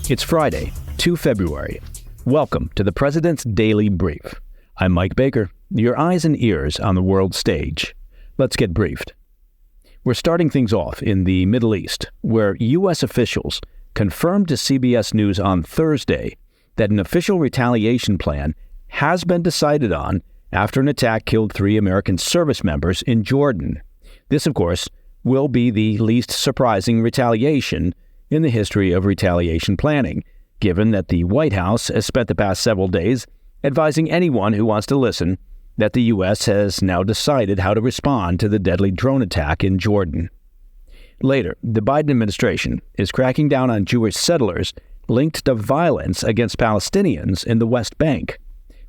It's Friday, 2 February. Welcome to the President's Daily Brief. I'm Mike Baker, your eyes and ears on the world stage. Let's get briefed. We're starting things off in the Middle East, where U.S. officials confirmed to CBS News on Thursday that an official retaliation plan has been decided on after an attack killed 3 American service members in Jordan. This, of course, will be the least surprising retaliation in the history of retaliation planning, given that the White House has spent the past several days advising anyone who wants to listen that the U.S. has now decided how to respond to the deadly drone attack in Jordan. Later, the Biden administration is cracking down on Jewish settlers linked to violence against Palestinians in the West Bank.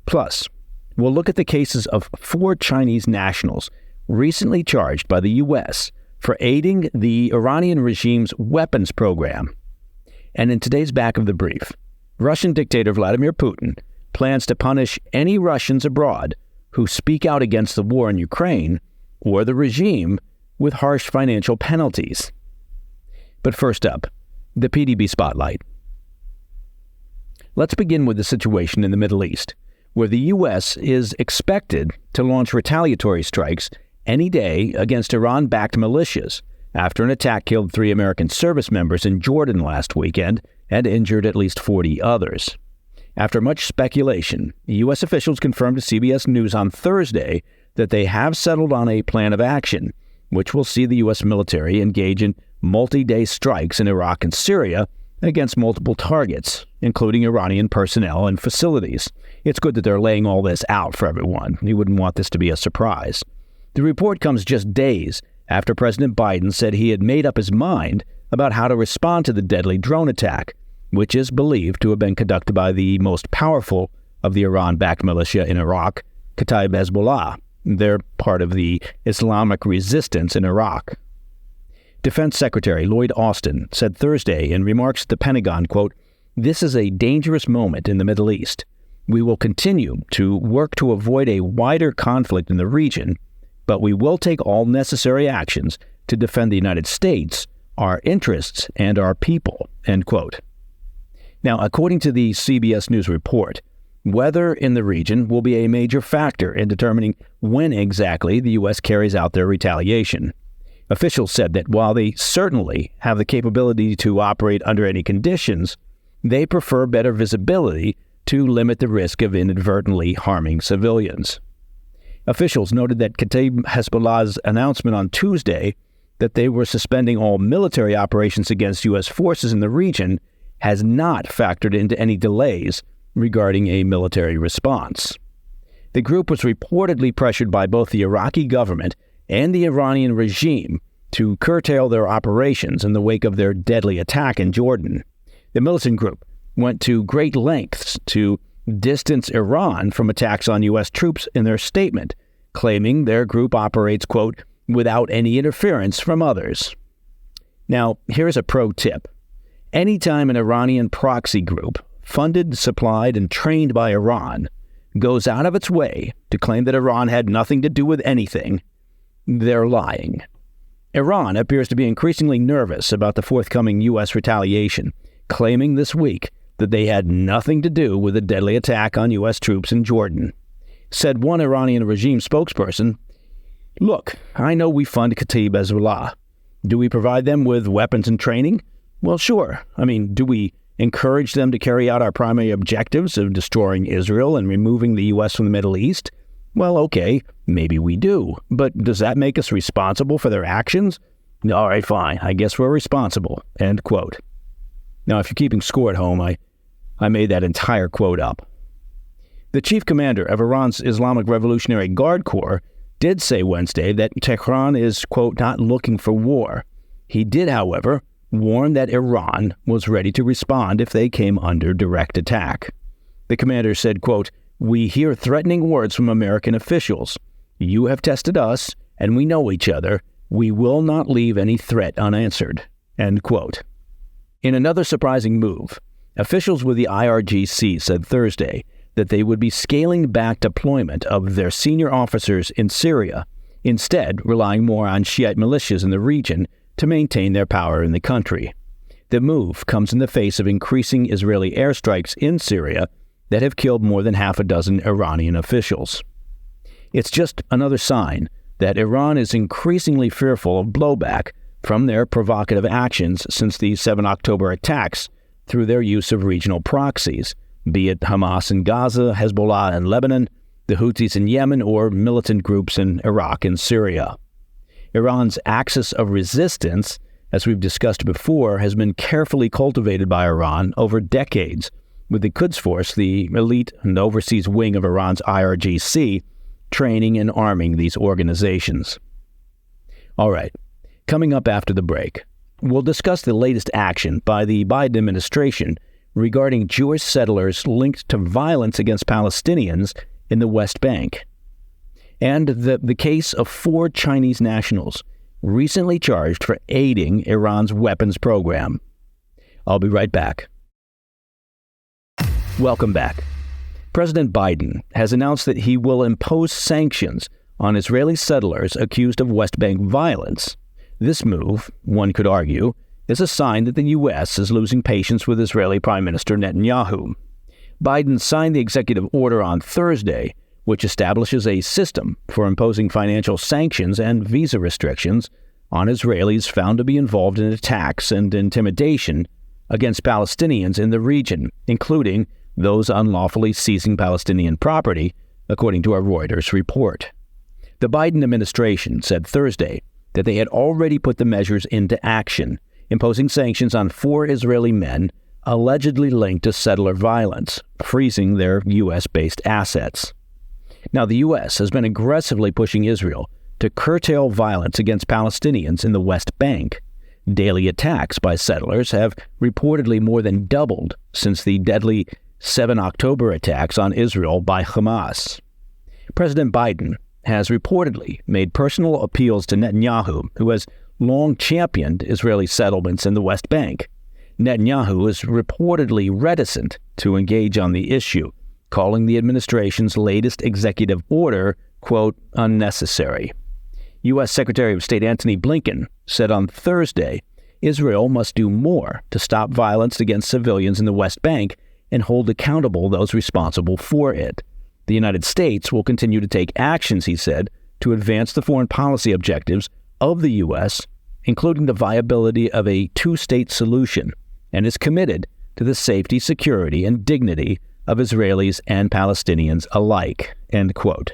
Plus, we'll look at the cases of 4 Chinese nationals recently charged by the U.S. for aiding the Iranian regime's weapons program. And in today's back of the brief, Russian dictator Vladimir Putin plans to punish any Russians abroad who speak out against the war in Ukraine or the regime with harsh financial penalties. But first up, the PDB spotlight. Let's begin with the situation in the Middle East, where the U.S. is expected to launch retaliatory strikes any day against Iran-backed militias after an attack killed 3 American service members in Jordan last weekend and injured at least 40 others. After much speculation, U.S. officials confirmed to CBS News on Thursday that they have settled on a plan of action, which will see the U.S. military engage in multi-day strikes in Iraq and Syria against multiple targets, including Iranian personnel and facilities. It's good that they're laying all this out for everyone. You wouldn't want this to be a surprise. The report comes just days after President Biden said he had made up his mind about how to respond to the deadly drone attack, which is believed to have been conducted by the most powerful of the Iran-backed militia in Iraq, Kataib Hezbollah. They're part of the Islamic resistance in Iraq. Defense Secretary Lloyd Austin said Thursday in remarks to the Pentagon, quote, "This is a dangerous moment in the Middle East. We will continue to work to avoid a wider conflict in the region, but we will take all necessary actions to defend the United States, our interests, and our people," end quote. Now, according to the CBS News report, weather in the region will be a major factor in determining when exactly the U.S. carries out their retaliation. Officials said that while they certainly have the capability to operate under any conditions, they prefer better visibility to limit the risk of inadvertently harming civilians. Officials noted that Kataib Hezbollah's announcement on Tuesday that they were suspending all military operations against U.S. forces in the region has not factored into any delays regarding a military response. The group was reportedly pressured by both the Iraqi government and the Iranian regime to curtail their operations in the wake of their deadly attack in Jordan. The militant group went to great lengths to distance Iran from attacks on U.S. troops in their statement, claiming their group operates, quote, without any interference from others. Now, here's a pro tip. Anytime an Iranian proxy group, funded, supplied, and trained by Iran, goes out of its way to claim that Iran had nothing to do with anything, they're lying. Iran appears to be increasingly nervous about the forthcoming U.S. retaliation, claiming this week that they had nothing to do with the deadly attack on U.S. troops in Jordan. Said one Iranian regime spokesperson, "Look, I know we fund Kataib Hezbollah. Do we provide them with weapons and training? Well, sure. I mean, do we encourage them to carry out our primary objectives of destroying Israel and removing the U.S. from the Middle East? Well, okay, maybe we do. But does that make us responsible for their actions? All right, fine. I guess we're responsible." End quote. Now, if you're keeping score at home, I made that entire quote up. The chief commander of Iran's Islamic Revolutionary Guard Corps did say Wednesday that Tehran is, quote, not looking for war. He did, however, warn that Iran was ready to respond if they came under direct attack. The commander said, quote, "We hear threatening words from American officials. You have tested us, and we know each other. We will not leave any threat unanswered," end quote. In another surprising move, officials with the IRGC said Thursday that they would be scaling back deployment of their senior officers in Syria, instead relying more on Shiite militias in the region to maintain their power in the country. The move comes in the face of increasing Israeli airstrikes in Syria that have killed more than half a dozen Iranian officials. It's just another sign that Iran is increasingly fearful of blowback from their provocative actions since the 7 October attacks through their use of regional proxies, be it Hamas in Gaza, Hezbollah in Lebanon, the Houthis in Yemen, or militant groups in Iraq and Syria. Iran's axis of resistance, as we've discussed before, has been carefully cultivated by Iran over decades, with the Quds Force, the elite and overseas wing of Iran's IRGC, training and arming these organizations. All right, coming up after the break, we'll discuss the latest action by the Biden administration regarding Jewish settlers linked to violence against Palestinians in the West Bank, and the case of 4 Chinese nationals recently charged for aiding Iran's weapons program. I'll be right back. Welcome back. President Biden has announced that he will impose sanctions on Israeli settlers accused of West Bank violence. This move, one could argue, is a sign that the U.S. is losing patience with Israeli Prime Minister Netanyahu. Biden signed the executive order on Thursday, which establishes a system for imposing financial sanctions and visa restrictions on Israelis found to be involved in attacks and intimidation against Palestinians in the region, including those unlawfully seizing Palestinian property, according to a Reuters report. The Biden administration said Thursday that they had already put the measures into action, imposing sanctions on 4 Israeli men allegedly linked to settler violence, freezing their U.S.-based assets. Now, the U.S. has been aggressively pushing Israel to curtail violence against Palestinians in the West Bank. Daily attacks by settlers have reportedly more than doubled since the deadly 7 October attacks on Israel by Hamas. President Biden has reportedly made personal appeals to Netanyahu, who has long championed Israeli settlements in the West Bank. Netanyahu is reportedly reticent to engage on the issue, calling the administration's latest executive order, quote, unnecessary. U.S. Secretary of State Antony Blinken said on Thursday, Israel must do more to stop violence against civilians in the West Bank and hold accountable those responsible for it. The United States will continue to take actions, he said, to advance the foreign policy objectives of the U.S., including the viability of a 2-state solution, and is committed to the safety, security, and dignity of Israelis and Palestinians alike, end quote.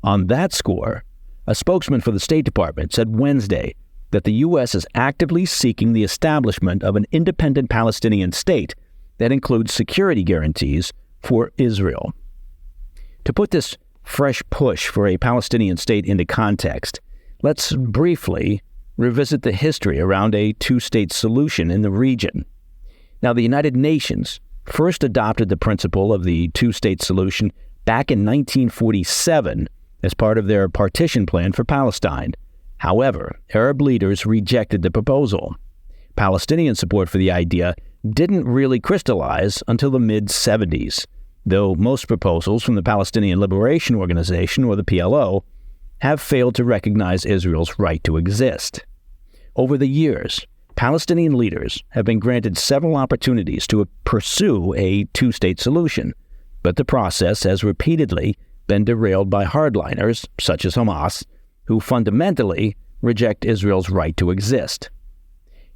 On that score, a spokesman for the State Department said Wednesday that the U.S. is actively seeking the establishment of an independent Palestinian state that includes security guarantees for Israel. To put this fresh push for a Palestinian state into context, let's briefly revisit the history around a 2-state solution in the region. Now, the United Nations first adopted the principle of the 2-state solution back in 1947 as part of their partition plan for Palestine. However, Arab leaders rejected the proposal. Palestinian support for the idea didn't really crystallize until the mid-70s, though most proposals from the Palestinian Liberation Organization, or the PLO, have failed to recognize Israel's right to exist. Over the years, Palestinian leaders have been granted several opportunities to pursue a 2-state solution, but the process has repeatedly been derailed by hardliners, such as Hamas, who fundamentally reject Israel's right to exist.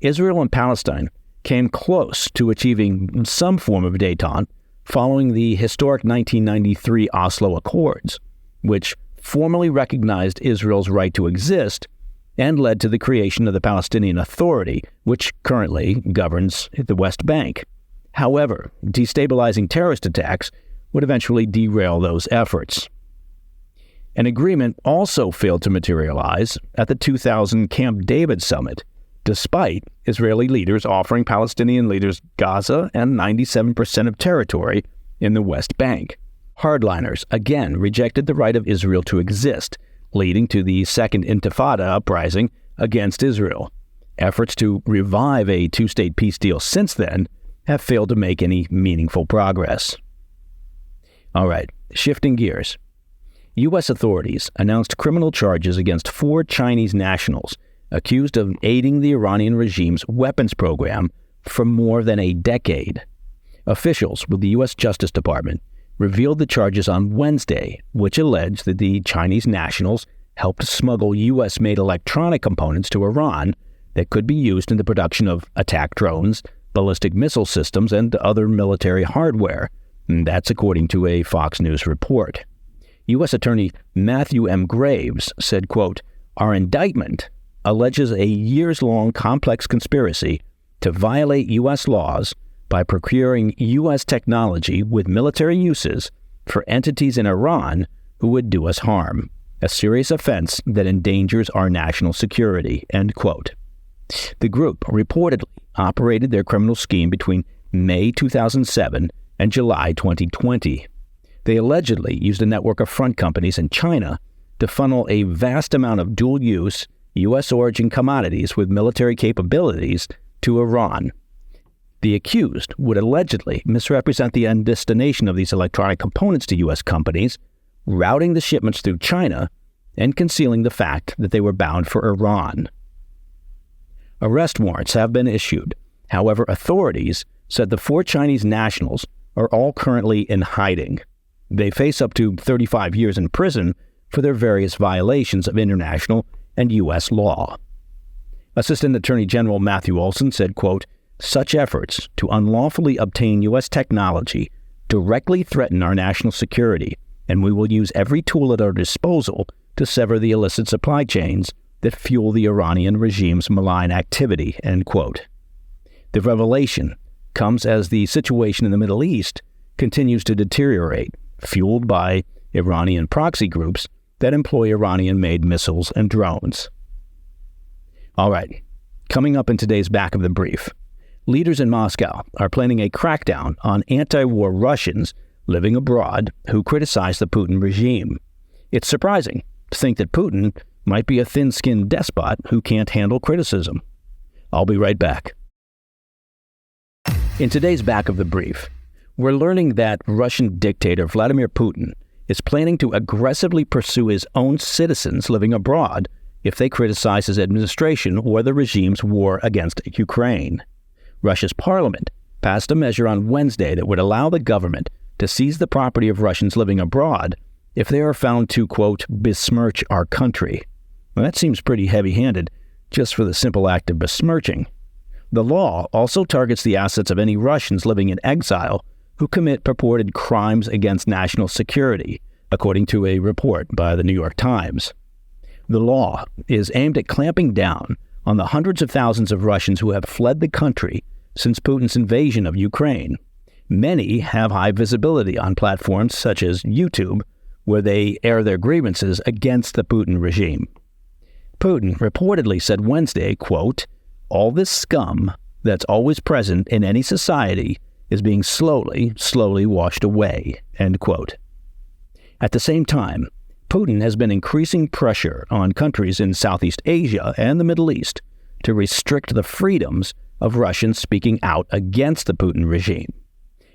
Israel and Palestine came close to achieving some form of détente following the historic 1993 Oslo Accords, which formally recognized Israel's right to exist and led to the creation of the Palestinian Authority, which currently governs the West Bank. However, destabilizing terrorist attacks would eventually derail those efforts. An agreement also failed to materialize at the 2000 Camp David summit, despite Israeli leaders offering Palestinian leaders Gaza and 97% of territory in the West Bank. Hardliners again rejected the right of Israel to exist, leading to the Second Intifada uprising against Israel. Efforts to revive a 2-state peace deal since then have failed to make any meaningful progress. All right, shifting gears. U.S. authorities announced criminal charges against 4 Chinese nationals accused of aiding the Iranian regime's weapons program for more than a decade. Officials with the U.S. Justice Department revealed the charges on Wednesday, which allege that the Chinese nationals helped smuggle U.S.-made electronic components to Iran that could be used in the production of attack drones, ballistic missile systems, and other military hardware. And that's according to a Fox News report. U.S. Attorney Matthew M. Graves said, quote, "Our indictment alleges a years-long complex conspiracy to violate U.S. laws by procuring U.S. technology with military uses for entities in Iran who would do us harm, a serious offense that endangers our national security," end quote. The group reportedly operated their criminal scheme between May 2007 and July 2020. They allegedly used a network of front companies in China to funnel a vast amount of dual-use, U.S.-origin commodities with military capabilities to Iran. The accused would allegedly misrepresent the end destination of these electronic components to U.S. companies, routing the shipments through China and concealing the fact that they were bound for Iran. Arrest warrants have been issued. However, authorities said the 4 Chinese nationals are all currently in hiding. They face up to 35 years in prison for their various violations of international and U.S. law. Assistant Attorney General Matthew Olson said, quote, "Such efforts to unlawfully obtain U.S. technology directly threaten our national security, and we will use every tool at our disposal to sever the illicit supply chains that fuel the Iranian regime's malign activity," end quote. The revelation comes as the situation in the Middle East continues to deteriorate, fueled by Iranian proxy groups that employ Iranian-made missiles and drones. All right, coming up in today's Back of the Brief, leaders in Moscow are planning a crackdown on anti-war Russians living abroad who criticize the Putin regime. It's surprising to think that Putin might be a thin-skinned despot who can't handle criticism. I'll be right back. In today's Back of the Brief, we're learning that Russian dictator Vladimir Putin is planning to aggressively pursue his own citizens living abroad if they criticize his administration or the regime's war against Ukraine. Russia's parliament passed a measure on Wednesday that would allow the government to seize the property of Russians living abroad if they are found to, quote, besmirch our country. Well, that seems pretty heavy-handed just for the simple act of besmirching. The law also targets the assets of any Russians living in exile who commit purported crimes against national security, according to a report by the New York Times. The law is aimed at clamping down on the hundreds of thousands of Russians who have fled the country since Putin's invasion of Ukraine. Many have high visibility on platforms such as YouTube, where they air their grievances against the Putin regime. Putin reportedly said Wednesday, quote, "All this scum that's always present in any society is being slowly washed away," end quote. At the same time, Putin has been increasing pressure on countries in Southeast Asia and the Middle East to restrict the freedoms of Russians speaking out against the Putin regime.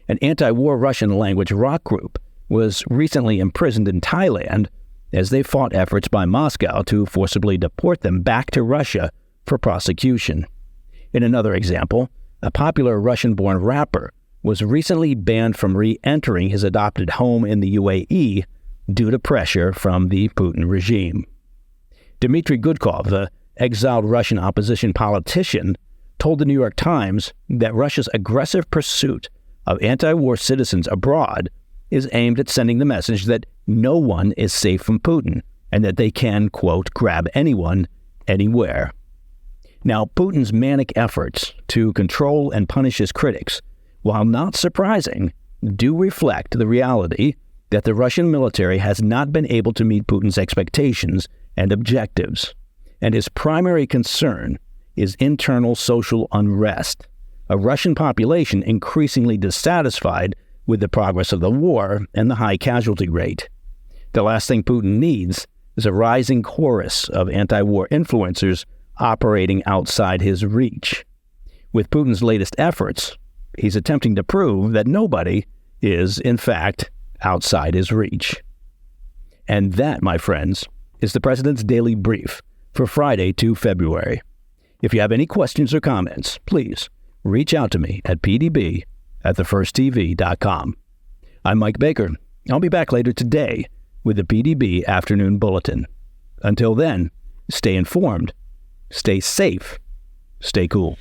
An anti-war Russian language rock group was recently imprisoned in Thailand as they fought efforts by Moscow to forcibly deport them back to Russia for prosecution. In another example, a popular Russian-born rapper was recently banned from re-entering his adopted home in the UAE due to pressure from the Putin regime. Dmitry Gudkov, the exiled Russian opposition politician, told the New York Times that Russia's aggressive pursuit of anti-war citizens abroad is aimed at sending the message that no one is safe from Putin and that they can, quote, grab anyone, anywhere. Now, Putin's manic efforts to control and punish his critics, while not surprising, do reflect the reality that the Russian military has not been able to meet Putin's expectations and objectives, and his primary concern is internal social unrest, a Russian population increasingly dissatisfied with the progress of the war and the high casualty rate. The last thing Putin needs is a rising chorus of anti-war influencers operating outside his reach. With Putin's latest efforts, he's attempting to prove that nobody is, in fact, outside his reach. And that, my friends, is the President's Daily Brief for Friday, 2 February. If you have any questions or comments, please reach out to me at pdb@thefirsttv.com. I'm Mike Baker. I'll be back later today with the PDB Afternoon Bulletin. Until then, stay informed, stay safe, stay cool.